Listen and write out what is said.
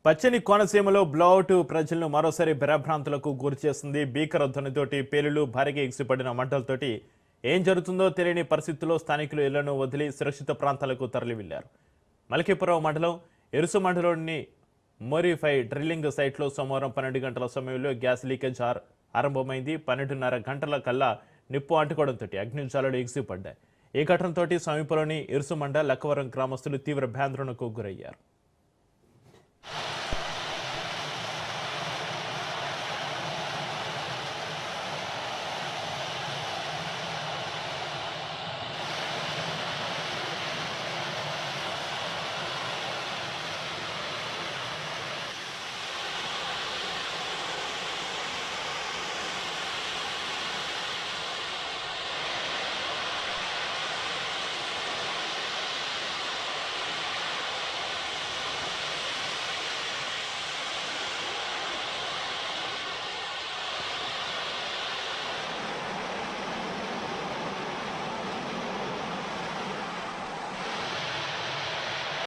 పచ్చని కోనసీమలో బ్లౌట్ ప్రజలను మరోసారి భయభ్రాంతులకు గురిచేస్తుంది. భీకర ధ్వనితోటి పేలులు, భారీగా ఎగిసిపడిన మంటలతోటి ఏం జరుగుతుందో తెలియని పరిస్థితుల్లో స్థానికులు ఇళ్లను వదిలి సురక్షిత ప్రాంతాలకు తరలి వెళ్లారు. మలకీపురం మండలం ఎరుసు మండలంలోని మోరిఫై డ్రిల్లింగ్ సైట్లో సోమవారం 12 గంటల సమయంలో గ్యాస్ లీకేజ్ ఆరంభమైంది. 12:30 గంటల కల్లా నిప్పు అంటుకోవడంతో అగ్నిజ్వాలలు ఎగిసిపడ్డాయి. ఈ ఘటనతోటి సమీపంలోని ఎరుసు మండల లక్కవరం గ్రామస్తులు తీవ్ర భయాందోళనకు గురయ్యారు.